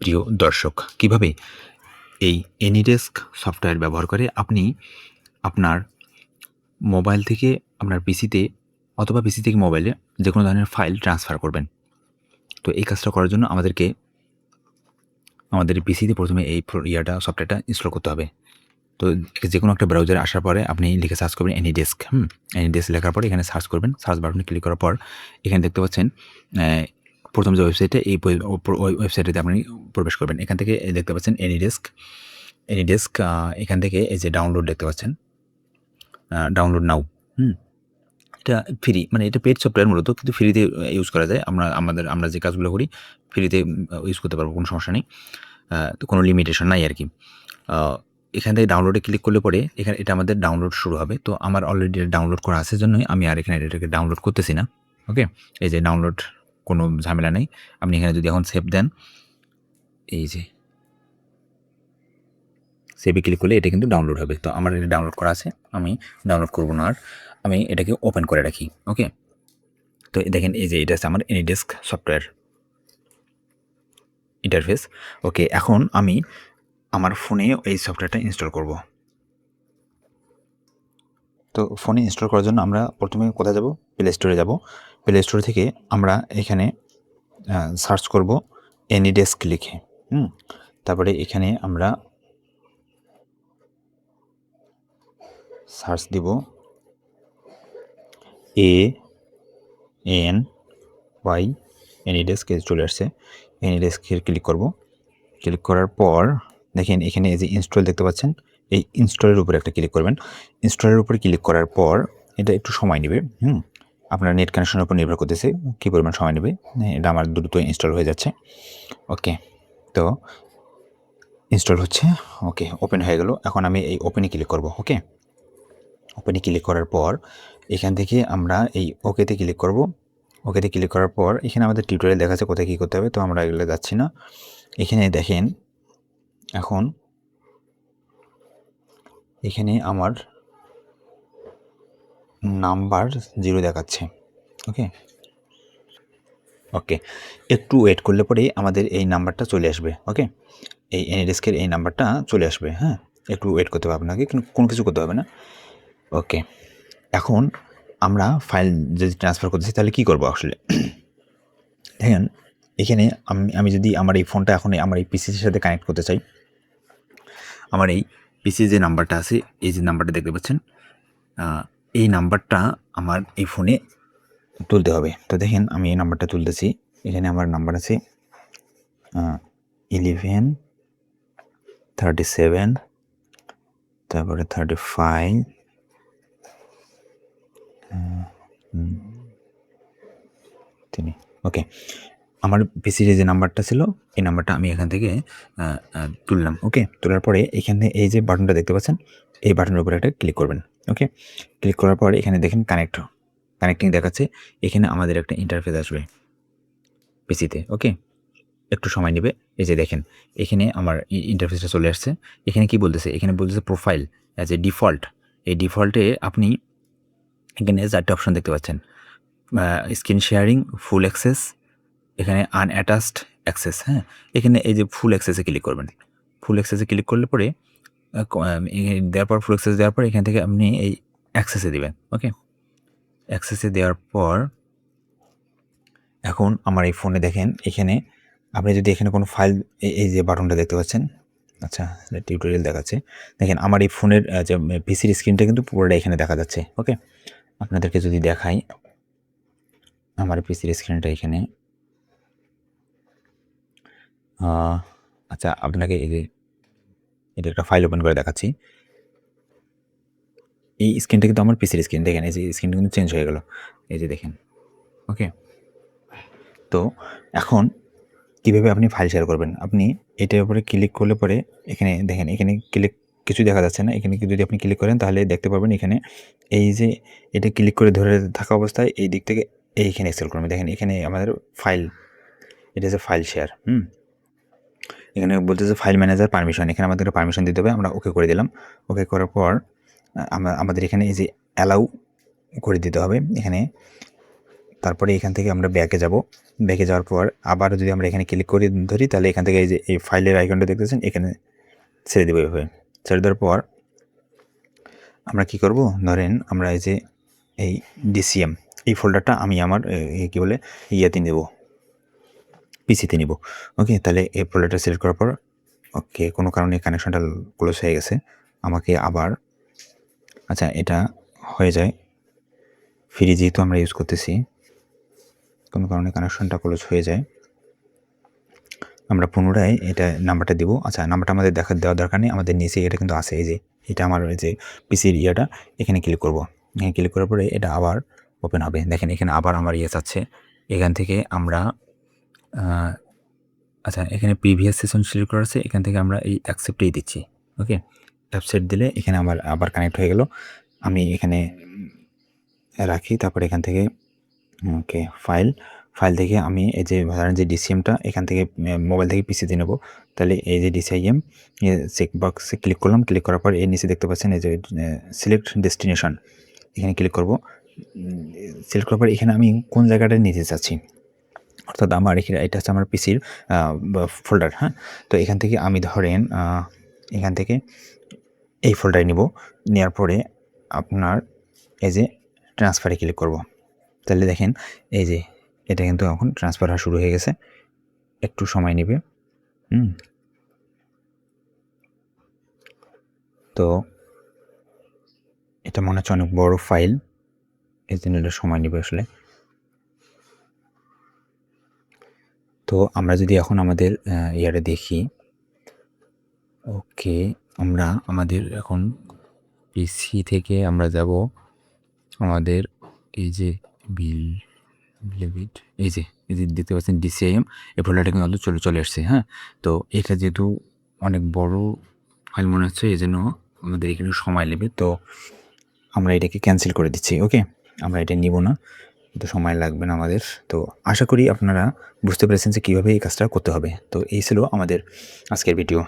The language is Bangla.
প্রিয় দর্শক, কিভাবে এই এনিডেস্ক সফটওয়্যার ব্যবহার করে আপনি আপনার মোবাইল থেকে আপনার পিসিতে অথবা পিসি থেকে মোবাইলে যে কোনো ধরনের ফাইল ট্রান্সফার করবেন। তো এই কাজটা করার জন্য আমাদের পিসিতে প্রথমে এই সফটওয়্যারটা ইনস্টল করতে হবে। তো যে কোনো একটা ব্রাউজারে আসার পরে আপনি লিখে সার্চ করবেন এনিডেস্ক। এনিডেস্ক লেখার পরে এখানে সার্চ করবেন। সার্চ বাটনে ক্লিক করার পর এখানে দেখতে পাচ্ছেন প্রথম যে ওয়েবসাইটে ওই ওয়েবসাইটেতে আপনি প্রবেশ করবেন। এখান থেকে দেখতে পাচ্ছেন এনিডেস্ক এখান থেকে এই যে ডাউনলোড দেখতে পাচ্ছেন, ডাউনলোড নাও। এটা ফ্রি, মানে এটা পেইড সফটওয়্যার মূলত, কিন্তু ফ্রিতে ইউজ করা যায়। আমরা যে কাজগুলো করি ফ্রিতে ইউজ করতে পারবো, কোনো সমস্যা নেই। তো কোনো লিমিটেশন নাই আর কি। এখান থেকে ডাউনলোডে ক্লিক করলে পরে এটা আমাদের ডাউনলোড শুরু হবে। তো আমার অলরেডি ডাউনলোড করা আছে জন্যই আমি আর এখানে এটাকে ডাউনলোড করতেছি না। ওকে, এই যে ডাউনলোড, কোনো ঝামেলা নেই। আপনি এখানে যদি এখন সেভ দেন, এই যে সেভে ক্লিক করলে এটা কিন্তু ডাউনলোড হবে। তো আমার এটা ডাউনলোড করা আছে, আমি ডাউনলোড করবো না, আর আমি এটাকে ওপেন করে রাখি। ওকে, তো দেখেন এই যে এটা আছে আমার এনিডেস্ক সফটওয়্যার ইন্টারফেস। ওকে, এখন আমি আমার ফোনে এই সফটওয়্যারটা ইনস্টল করব। তো ফোনে ইনস্টল করার জন্য আমরা প্রথমে কোথায় যাব? প্লে স্টোরে যাব। প্লে স্টোর থেকে আমরা এখানে সার্চ করব এনিডেস্ক লিখে। তারপরে এখানে আমরা সার্চ দিব ANY, এনিডেস্ক চলে আসছে। এনিডেস্কের ক্লিক করব। ক্লিক করার পর দেখেন এখানে এই যে ইনস্টল দেখতে পাচ্ছেন, এই ইনস্টলের উপরে একটা ক্লিক করবেন। ইনস্টলের উপরে ক্লিক করার পর এটা একটু সময় নেবে। আপনার নেট কানেকশনের উপর নির্ভর করতেছে কী পরিমাণ সময় নেবে। এটা আমার দ্রুত ইনস্টল হয়ে যাচ্ছে। ওকে, তো ইনস্টল হচ্ছে। ওকে, ওপেন হয়ে গেল। এখন আমি এই ওপেনে ক্লিক করব। ওকে, ওপেনে ক্লিক করার পর এখান থেকে আমরা এই ওকেতে ক্লিক করব। ওকেতে ক্লিক করার পর এখানে আমাদের টিউটোরিয়াল দেখা যাচ্ছে কোথায় কী করতে হবে, তো আমরা এগুলো যাচ্ছি না। এখানে দেখেন এখন এখানে আমার নাম্বার 0 দেখাচ্ছে। ওকে, ওকে, একটু ওয়েট করলে পরেই আমাদের এই নাম্বারটা চলে আসবে। ওকে, এই এনিডেস্কের এই নাম্বারটা চলে আসবে। হ্যাঁ, একটু ওয়েট করতে হবে আপনাকে, কিন্তু কোনো কিছু করতে হবে না। ওকে, এখন আমরা ফাইল যদি ট্রান্সফার করতেছি তাহলে কী করবো আসলে? দেখেন এখানে আমি যদি আমার এই ফোনটা এখন আমার এই পিসির সাথে কানেক্ট করতে চাই, আমার এই পিসির যে নাম্বারটা আছে, এই যে নাম্বারটা দেখতে পাচ্ছেন, এই নাম্বারটা আমার এই ফোনে তুলতে হবে। তো দেখেন আমি এই নাম্বারটা তুলতেছি। এখানে আমার নাম্বার আছে 1137, তারপরে 35, ওকে, আমার পিসির যে নাম্বারটা ছিল এই নাম্বারটা আমি এখান থেকে তুললাম। ওকে, তোলার পরে এখানে এই যে বাটনটা দেখতে পাচ্ছেন, এই বাটনের উপরে একটা ক্লিক করবেন। ওকে, ক্লিক করার পরে এখানে দেখেন কানেক্টিং দেখাচ্ছে। এখানে আমাদের একটা ইন্টারফেস আসবে পিসিতে। ওকে, একটু সময় নেবে। এই যে দেখেন এখানে আমার ইন্টারফেসটা চলে আসছে। এখানে কি বলতেছে? এখানে বলতেছে প্রোফাইল অ্যাজ এ ডিফল্ট। এই ডিফল্টে আপনি এখানে 4টে অপশন দেখতে পাচ্ছেন, স্ক্রিন শেয়ারিং, ফুল অ্যাক্সেস, এখানে আনঅ্যাটাচড অ্যাক্সেস। হ্যাঁ, এখানে এই যে ফুল অ্যাক্সেসে ক্লিক করবেন। ফুল অ্যাক্সেসে ক্লিক করলে পরে দেওয়ার পর ফুল অ্যাক্সেস দেওয়ার পর এখান থেকে আপনি এই অ্যাক্সেসে দেবেন। ওকে, অ্যাক্সেসে দেওয়ার পর এখন আমার এই ফোনে দেখেন এখানে আপনি যদি এখানে কোনো ফাইল, এই যে বাটনটা দেখতে পাচ্ছেন, আচ্ছা টিউটোরিয়াল দেখাচ্ছে, দেখেন আমার এই ফোনের যে পিসির স্ক্রিনটা কিন্তু পুরোটা এখানে দেখা যাচ্ছে। ওকে, আপনাদেরকে যদি দেখাই আমার পিসির স্ক্রিনটা এখানে, আচ্ছা আপনাকে এই যে এটা একটা ফাইল ওপেন করে দেখাচ্ছি। এই স্ক্রিনটা কিন্তু আমার পিসির স্ক্রিন। দেখেন এই যে স্ক্রিনটা কিন্তু চেঞ্জ হয়ে গেল, এই যে দেখেন। ওকে, তো এখন কীভাবে আপনি ফাইল শেয়ার করবেন? আপনি এটার উপরে ক্লিক করলে পরে এখানে দেখেন, এখানে কিছু দেখা যাচ্ছে না। এখানে যদি আপনি ক্লিক করেন তাহলে দেখতে পাবেন এখানে এই যে এটা ক্লিক করে ধরে থাকা অবস্থায় এই দিক থেকে এইখানে এক্সেল করবেন। দেখেন এখানে আমাদের ফাইল, এটা হচ্ছে ফাইল শেয়ার। এখানে বলতেছে ফাইল ম্যানেজার পারমিশন, এখানে আমাদের পারমিশন দিতে হবে। আমরা ওকে করে দিলাম। ওকে করার পর আমাদের এখানে এই যে অ্যালাউ করে দিতে হবে এখানে। তারপরে এখান থেকে আমরা ব্যাকে যাব। ব্যাকে যাওয়ার পর আবার যদি আমরা এখানে ক্লিক করে ধরি তাহলে এখান থেকে এই যে এই ফাইলের আইকনটা দেখতেছেন এখানে ছেড়ে দেবো এভাবে। ছেড়ে দেওয়ার পর আমরা কি করব, ধরেন আমরা এই যে এই ডিসিএম এই ফোল্ডারটা আমি আমার কী বলে ইয়েতে নেব, পিসিতে নিব। ওকে, তাহলে এই ফোল্ডারটা সিলেক্ট করার পর ওকে কোনো কারণে কানেকশনটা ক্লোজ হয়ে গেছে, আমাকে আবার আচ্ছা এটা হয়ে যায় ফ্রি যেহেতু আমরা ইউজ করতেছি, কোনো কারণে কানেকশনটা ক্লোজ হয়ে যায়, আমরা পুনরায় এটা নাম্বারটা দেবো। আচ্ছা নাম্বারটা আমাদের দেওয়ার দরকার নেই, আমাদের নিচে এটা কিন্তু আছে, এই যে এটা আমার এই যে পিসির ইয়েটা, এখানে ক্লিক করব। এখানে ক্লিক করার পরে এটা আবার ওপেন হবে। দেখেন এখানে আবার আমার ইয়ে চাচ্ছে, এখান থেকে আমরা আচ্ছা এখানে প্রিভিয়াস সেশন সিলেক্ট করা আছে, এখান থেকে আমরা এই অ্যাকসেপ্টেই দিচ্ছি। ওকে, অ্যাকসেপ্ট দিলে এখানে আবার কানেক্ট হয়ে গেল। আমি এখানে রাখি, তারপরে এখান থেকে ওকে ফাইল থেকে আমি এই যে ধরেন যে ডিসিএমটা এখান থেকে মোবাইল থেকে পিসিতে নেব, তাহলে এই যে ডিসিআইএম চেক বক্সে ক্লিক করলাম। ক্লিক করার পর এর নিচে দেখতে পাচ্ছেন এই যে সিলেক্ট ডেস্টিনেশন, এখানে ক্লিক করব। সিলেক্ট করার পর এখানে আমি কোন জায়গাটা নিতে চাচ্ছি, অর্থাৎ আমার এটা হচ্ছে আমার পিসির ফোল্ডার। হ্যাঁ, তো এখান থেকে আমি ধরেন এখান থেকে এই ফোল্ডারে নিব। নেওয়ার পরে আপনার এই যে ট্রান্সফারে ক্লিক করব। তাহলে দেখেন এই যে এটা কিন্তু এখন ট্রান্সফার হওয়া শুরু হয়ে গেছে, একটু সময় নেবে। তো এটা মনে হচ্ছে অনেক বড় ফাইল, এই জন্য এটা সময় নেবে আসলে। তো আমরা যদি এখন আমাদের ইয়ারে দেখি, ওকে আমরা আমাদের এখন পিসি থেকে আমরা যাব আমাদের এই যে এই যে দেখতে পাচ্ছেন ডিসিআইএম এই ফোল্ডারটা কিন্তু চলে আসছে। হ্যাঁ, তো এটা যেহেতু অনেক বড় ফাইল মনে হচ্ছে, এই জন্য আমাদের এখানে সময় নেবে। তো আমরা এটাকে ক্যান্সেল করে দিচ্ছি। ওকে, আমরা এটা নিব না, তো সময় লাগবে না আমাদের। তো আশা করি আপনারা বুঝতে পেরেছেন যে কীভাবে এই কাজটা করতে হবে। তো এই ছিল আমাদের আজকের ভিডিও।